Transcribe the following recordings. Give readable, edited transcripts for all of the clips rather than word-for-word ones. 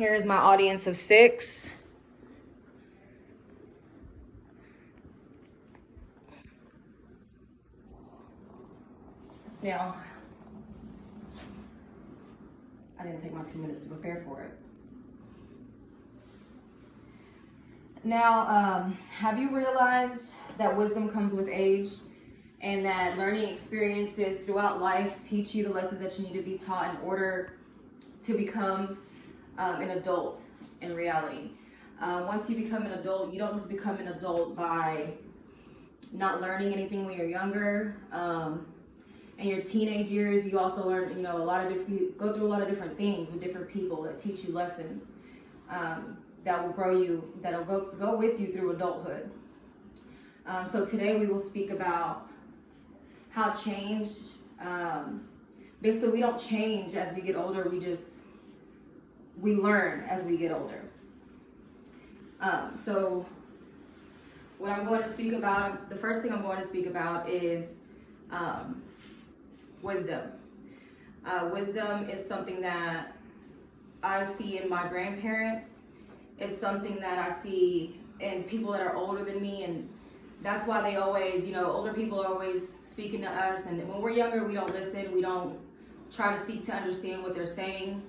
Here's my audience of 6. Now, I didn't take my 2 minutes to prepare for it. Now, have you realized that wisdom comes with age and that learning experiences throughout life teach you the lessons that you need to be taught in order to become an adult in reality? Once you become an adult, you don't just become an adult by not learning anything when you're younger. In your teenage years, you also learn, you go through a lot of different things with different people that teach you lessons that will grow you, that'll go with you through adulthood. So today we will speak about how change, basically we don't change as we get older, we learn as we get older. So what I'm going to speak about, the first thing I'm going to speak about is wisdom. Wisdom is something that I see in my grandparents. It's something that I see in people that are older than me, and that's why they always, older people are always speaking to us, and when we're younger, we don't listen, we don't try to seek to understand what they're saying.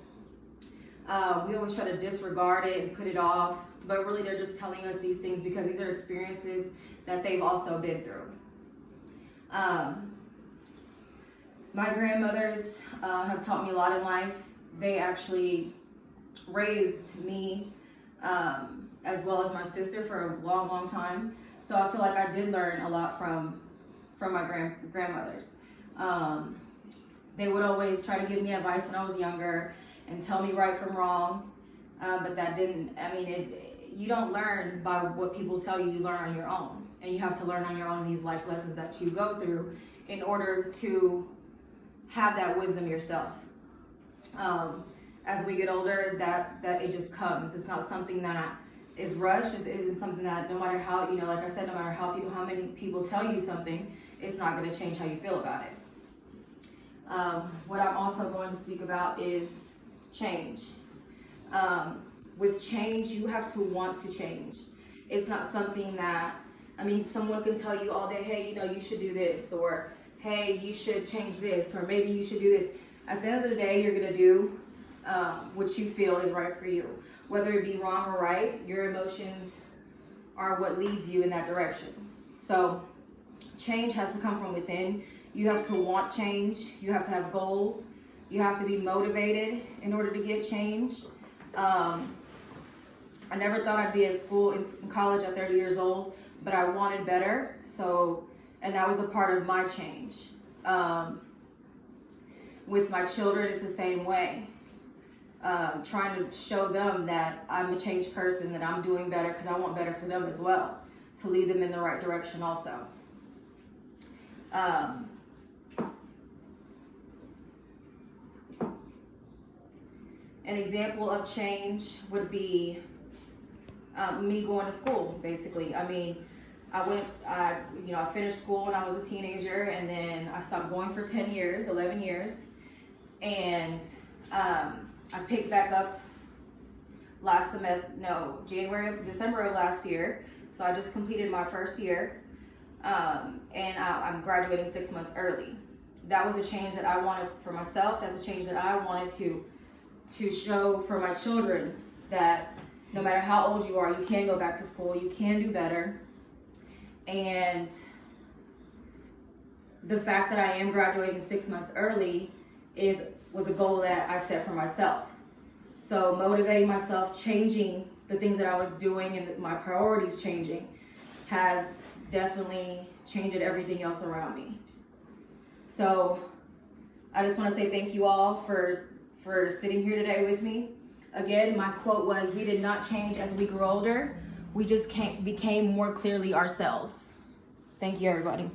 We always try to disregard it and put it off, but really they're just telling us these things because these are experiences that they've also been through. My grandmothers have taught me a lot in life. They actually raised me as well as my sister for a long, long time. So I feel like I did learn a lot from my grandmothers. They would always try to give me advice when I was younger and tell me right from wrong, but that didn't, you don't learn by what people tell you, you learn on your own. And you have to learn on your own these life lessons that you go through in order to have that wisdom yourself. As we get older, that it just comes. It's not something that is rushed. It isn't something that no matter how, like I said, no matter how many people tell you something, it's not going to change how you feel about it. What I'm also going to speak about is change. With change, you have to want to change. It's not something that, someone can tell you all day, hey, you should do this, or hey, you should change this, or maybe you should do this. At the end of the day, you're going to do what you feel is right for you. Whether it be wrong or right, your emotions are what leads you in that direction. So change has to come from within. You have to want change. You have to have goals. You have to be motivated in order to get change. I never thought I'd be at school in college at 30 years old, but I wanted better. And that was a part of my change. With my children, it's the same way. Trying to show them that I'm a changed person, that I'm doing better because I want better for them as well, to lead them in the right direction also. An example of change would be me going to school, basically. I finished school when I was a teenager, and then I stopped going for 11 years, and I picked back up December of last year. So I just completed my first year, and I'm graduating 6 months early. That was a change that I wanted for myself. That's a change that I wanted to show for my children, that no matter how old you are, you can go back to school, you can do better. And the fact that I am graduating 6 months early was a goal that I set for myself. So motivating myself, changing the things that I was doing, and my priorities changing has definitely changed everything else around me. So I just want to say thank you all for sitting here today with me. Again, my quote was, "We did not change as we grew older. We just became more clearly ourselves." Thank you, everybody.